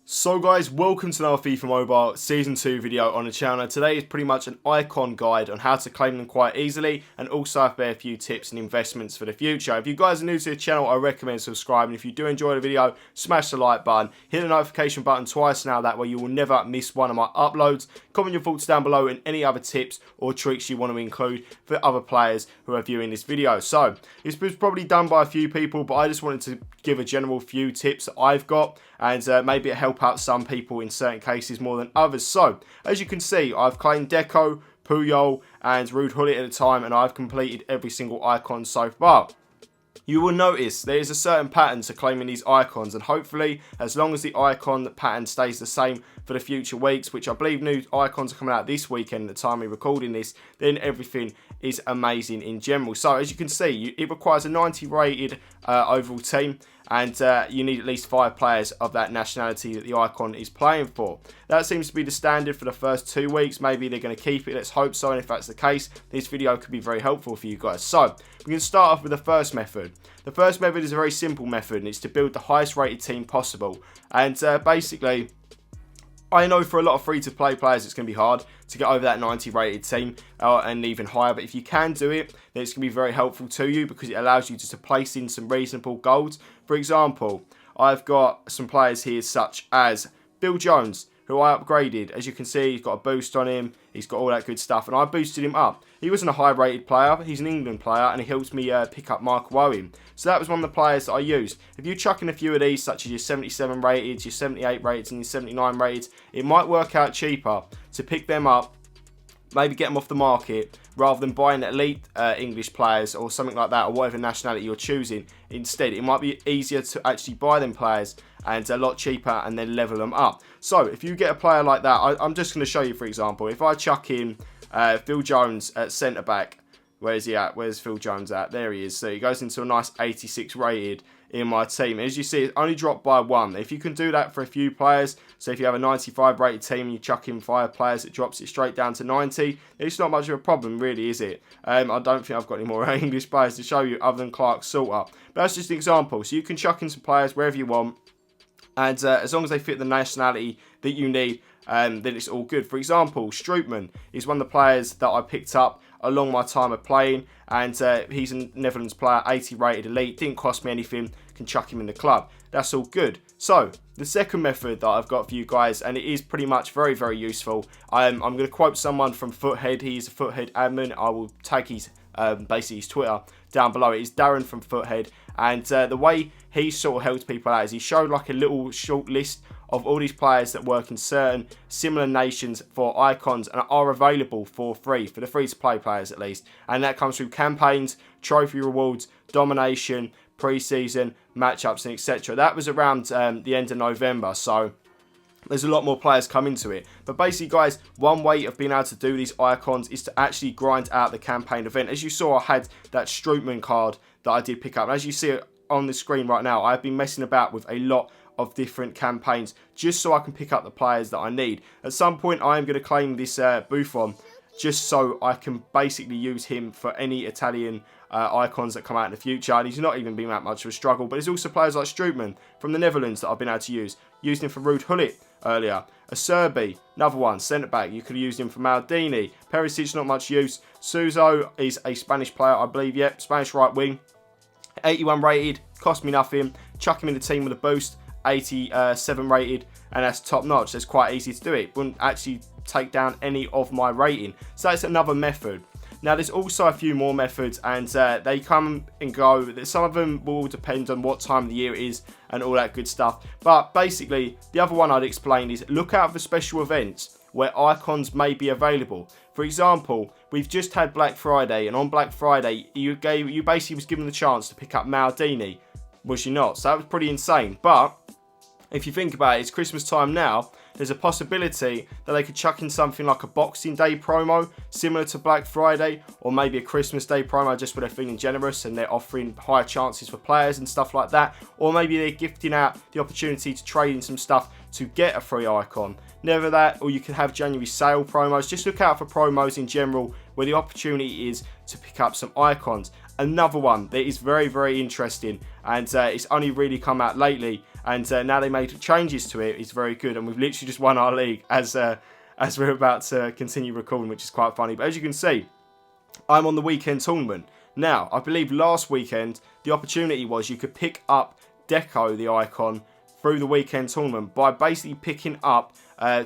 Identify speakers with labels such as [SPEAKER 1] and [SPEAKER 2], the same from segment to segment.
[SPEAKER 1] So guys, welcome to another FIFA Mobile Season 2 video on the channel. Today is pretty much an icon guide on how to claim them quite easily, and also I've got a few tips and investments for the future. If you guys are new to the channel, I recommend subscribing. If you do enjoy the video, smash the like button, hit the notification button twice now, that way you will never miss one of my uploads. Comment your thoughts down below and any other tips or tricks you want to include for other players who are viewing this video. So, this was probably done by a few people, but I just wanted to give a general few tips that I've got, and maybe it help out some people in certain cases more than others. So, as you can see, I've claimed DECO, Puyol and Ruud Gullit at a time, and I've completed every single icon so far. You will notice there is a certain pattern to claiming these icons, and hopefully as long as the icon pattern stays the same for the future weeks, which I believe new icons are coming out this weekend at the time we're recording this, then everything is amazing in general. So as you can see, it requires a 90 rated overall team, and you need at least 5 players of that nationality that the icon is playing for. That seems to be the standard for the first 2 weeks. Maybe they're going to keep it, let's hope so, and if that's the case, this video could be very helpful for you guys. So, we can start off with the first method. The first method is a very simple method, and it's to build the highest rated team possible. And basically, I know for a lot of free-to-play players it's going to be hard to get over that 90 rated team and even higher, but if you can do it, then it's going to be very helpful to you because it allows you to place in some reasonable golds. For example, I've got some players here such as Bill Jones, who I upgraded. As you can see, he's got a boost on him, he's got all that good stuff, and I boosted him up. He wasn't a high rated player, he's an England player, and he helps me pick up Michael Owen. So that was one of the players that I used. If you chuck in a few of these, such as your 77 rated, your 78 rated, and your 79 rated, it might work out cheaper to pick them up, maybe get them off the market, rather than buying elite English players or something like that, or whatever nationality you're choosing. Instead, it might be easier to actually buy them players and a lot cheaper and then level them up. So if you get a player like that, I'm just going to show you, for example, if I chuck in Phil Jones at centre back, where is he at? Where's Phil Jones at? There he is. So he goes into a nice 86 rated in my team. As you see, it's only dropped by 1. If you can do that for a few players, so if you have a 95 rated team and you chuck in 5 players, it drops it straight down to 90. It's not much of a problem, really, is it? I don't think I've got any more English players to show you other than Clark Salter. But that's just an example. So you can chuck in some players wherever you want, and as long as they fit the nationality that you need, then it's all good. For example, Strootman is one of the players that I picked up along my time of playing, and he's a Netherlands player, 80 rated elite, didn't cost me anything, can chuck him in the club. That's all good. So, the second method that I've got for you guys, and it is pretty much very, very useful. I'm going to quote someone from Foothead. He's a Foothead admin. I will tag his basically his Twitter down below. It is Darren from Foothead, and the way he sort of helps people out is he showed like a little short list of all these players that work in certain similar nations for icons and are available for free, for the free-to-play players at least. And that comes through campaigns, trophy rewards, domination, pre-season, matchups, and etc. That was around the end of November, so there's a lot more players coming to it. But basically, guys, one way of being able to do these icons is to actually grind out the campaign event. As you saw, I had that Strootman card that I did pick up. And as you see it on the screen right now, I've been messing about with a lot of different campaigns just so I can pick up the players that I need. At some point, I am going to claim this Buffon just so I can basically use him for any Italian icons that come out in the future. And he's not even been that much of a struggle. But there's also players like Strootman from the Netherlands that I've been able to use. Used him for Ruud Gullit earlier. A Serbi, another one, centre back. You could have used him for Maldini. Perisic, not much use. Suso is a Spanish player, I believe. Yep, Spanish right wing. 81 rated, cost me nothing. Chuck him in the team with a boost. 87 rated, and that's top notch. That's quite easy to do it. Wouldn't actually take down any of my rating. So that's another method. Now there's also a few more methods, and they come and go. Some of them will depend on what time of the year it is and all that good stuff. But basically, the other one I'd explain is look out for special events where icons may be available. For example, we've just had Black Friday, and on Black Friday, you basically was given the chance to pick up Maldini, was you not? So that was pretty insane. But if you think about it, it's Christmas time now. There's a possibility that they could chuck in something like a Boxing Day promo, similar to Black Friday, or maybe a Christmas Day promo, just where they're feeling generous and they're offering higher chances for players and stuff like that. Or maybe they're gifting out the opportunity to trade in some stuff to get a free icon. Never that, or you can have January sale promos. Just look out for promos in general where the opportunity is to pick up some icons. Another one that is very, very interesting, and it's only really come out lately, and now they made changes to it. It's very good, and we've literally just won our league as we're about to continue recording, which is quite funny. But as you can see, I'm on the weekend tournament. Now, I believe last weekend, the opportunity was you could pick up DECO, the icon, through the weekend tournament by basically picking up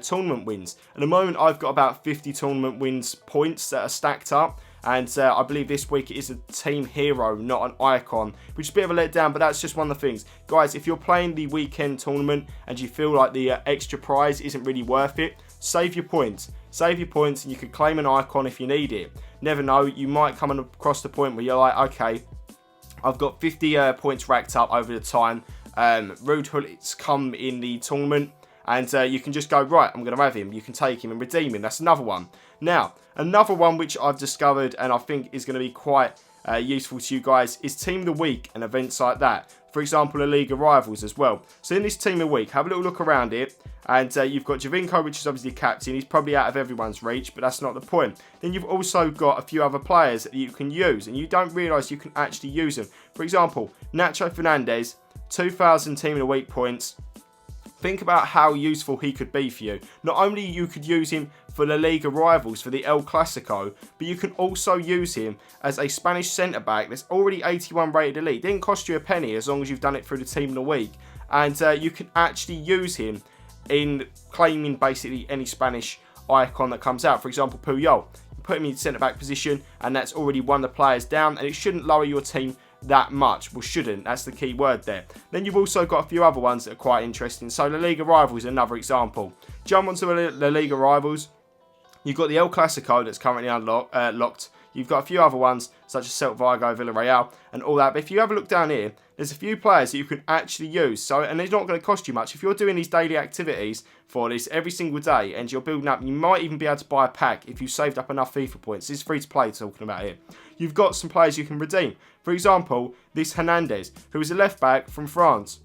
[SPEAKER 1] tournament wins. At the moment, I've got about 50 tournament wins points that are stacked up. And I believe this week it is a team hero, not an icon, which is a bit of a letdown, but that's just one of the things. Guys, if you're playing the weekend tournament and you feel like the extra prize isn't really worth it, save your points. Save your points and you can claim an icon if you need it. Never know, you might come across the point where you're like, okay, I've got 50 points racked up over the time. Rude Hullets come in the tournament. And you can just go, right, I'm going to have him. You can take him and redeem him. That's another one. Now, another one which I've discovered and I think is going to be quite useful to you guys is Team of the Week and events like that. For example, a League of Rivals as well. So in this Team of the Week, have a little look around it. And you've got GIOVINCO, which is obviously captain. He's probably out of everyone's reach, but that's not the point. Then you've also got a few other players that you can use. And you don't realise you can actually use them. For example, Nacho Fernandez, 2,000 Team of the Week points. Think about how useful he could be for you. Not only you could use him for the Liga Rivals, for the El Clasico, but you can also use him as a Spanish centre-back that's already 81 rated elite. Didn't cost you a penny as long as you've done it through the Team of the Week. And you can actually use him in claiming basically any Spanish icon that comes out. For example, Puyol. You put him in centre-back position and that's already one of the players down and it shouldn't lower your team that much. Well, shouldn't. That's the key word there. Then you've also got a few other ones that are quite interesting. So the Liga Rivals is another example. Jump onto the Liga Rivals. You've got the El Clasico that's currently locked. You've got a few other ones such as Celta Vigo, Villarreal and all that. But if you have a look down here, there's a few players that you can actually use. So, and it's not going to cost you much. If you're doing these daily activities for this every single day and you're building up, you might even be able to buy a pack if you saved up enough FIFA points. This is free to play talking about here. You've got some players you can redeem. For example, this Hernandez, who is a left back from France.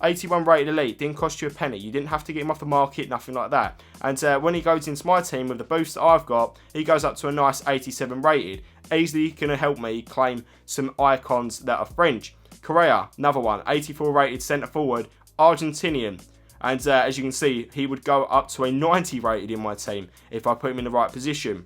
[SPEAKER 1] 81 rated elite, didn't cost you a penny. You didn't have to get him off the market, nothing like that. And when he goes into my team with the boost that I've got, he goes up to a nice 87 rated. Easily going to help me claim some icons that are French. Correa, another one, 84 rated centre forward, Argentinian. And as you can see, he would go up to a 90 rated in my team if I put him in the right position.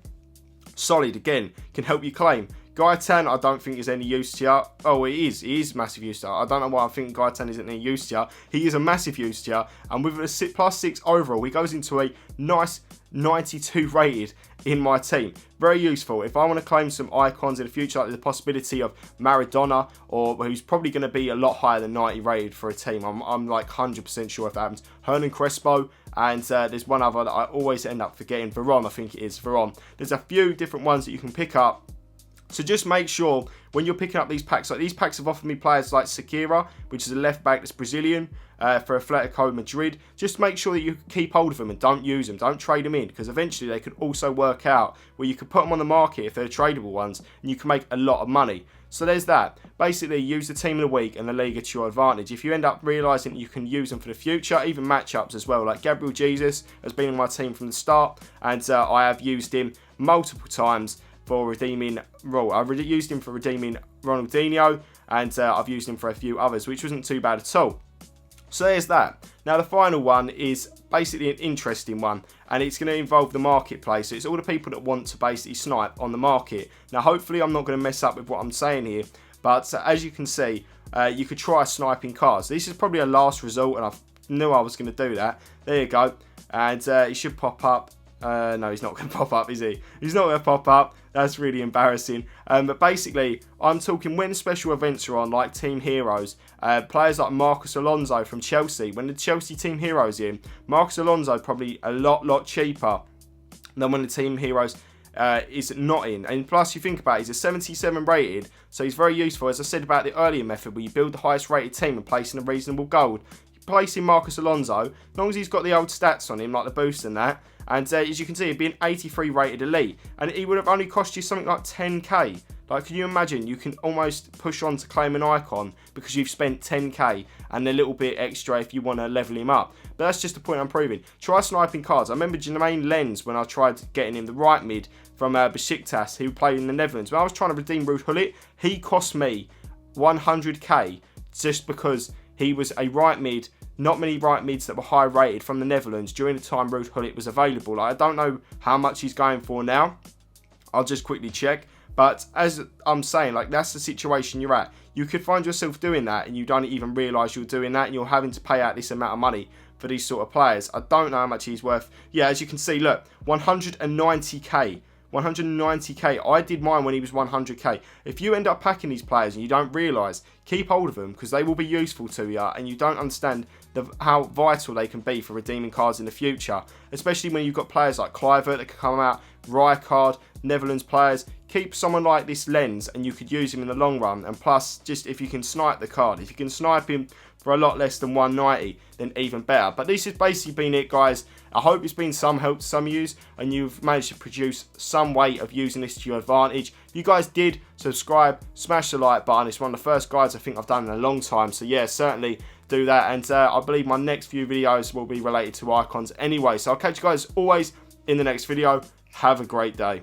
[SPEAKER 1] Solid, again, can help you claim. Gaetan, I don't think is any use to you. Oh, he is massive use to you. I don't know why I think Gaetan isn't any use to you. He is a massive use to you. And with a +6 overall, he goes into a nice 92 rated in my team. Very useful. If I want to claim some icons in the future, like the possibility of Maradona, or who's probably going to be a lot higher than 90 rated for a team. I'm like 100% sure if that happens. Hernan Crespo, and there's one other that I always end up forgetting. Veron, I think it is. Veron. There's a few different ones that you can pick up. So just make sure when you're picking up these packs, like these packs have offered me players like Sekira, which is a left back that's Brazilian for ATLETICO Madrid. Just make sure that you keep hold of them and don't use them. Don't trade them in because eventually they could also work out where you could put them on the market if they're tradable ones and you can make a lot of money. So there's that. Basically, use the Team of the Week and the Liga to your advantage. If you end up realising that you can use them for the future, even matchups as well, like Gabriel Jesus has been in my team from the start and I have used him multiple times for redeeming I've used him for redeeming Ronaldinho and I've used him for a few others, which wasn't too bad at all. So there's that. Now the final one is basically an interesting one and it's going to involve the marketplace. So it's all the people that want to basically snipe on the market. Now hopefully I'm not going to mess up with what I'm saying here, but as you can see, you could try sniping cars. This is probably a last resort and I knew I was going to do that. There you go. And it should pop up. No, he's not going to pop up, is he? He's not going to pop up. That's really embarrassing. But basically, I'm talking when special events are on, like Team Heroes, players like Marcos Alonso from Chelsea. When the Chelsea Team Heroes in, Marcos Alonso probably a lot cheaper than when the Team Heroes is not in. And plus, you think about it, he's a 77 rated, so he's very useful. As I said about the earlier method, where you build the highest rated team and place in a reasonable gold. Placing Marcos Alonso, as long as he's got the old stats on him, like the boost and that, and as you can see, he'd be an 83 rated elite, and he would have only cost you something like 10k. Like, can you imagine? You can almost push on to claim an icon because you've spent 10k and a little bit extra if you want to level him up. But that's just the point I'm proving. Try sniping cards. I remember Jermaine Lens when I tried getting him the right mid from Besiktas, who played in the Netherlands. When I was trying to redeem Ruud Gullit, he cost me 100k just because he was a right mid not many right mids that were high rated from the Netherlands during the time Ruud Gullit was available. Like, I don't know how much he's going for now. I'll just quickly check. But as I'm saying, like, that's the situation you're at. You could find yourself doing that and you don't even realise you're doing that, and you're having to pay out this amount of money for these sort of players. I don't know how much he's worth. Yeah, as you can see, look, 190k. 190k. I did mine when he was 100k. If you end up packing these players and you don't realise, keep hold of them, because they will be useful to you, and you don't understand how vital they can be for redeeming cards in the future, especially when you've got players like Kluivert that can come out, Rijkaard, Netherlands players. Keep someone like this Lens and you could use him in the long run, and plus, just if you can snipe the card, if you can snipe him for a lot less than 190, then even better. But this has basically been it, guys. I hope it's been some help to some of you and you've managed to produce some way of using this to your advantage. If you guys did, subscribe, smash the like button. It's one of the first guides I think I've done in a long time, so yeah, certainly do that. And I believe my next few videos will be related to icons anyway, so I'll catch you guys always in the next video. Have a great day.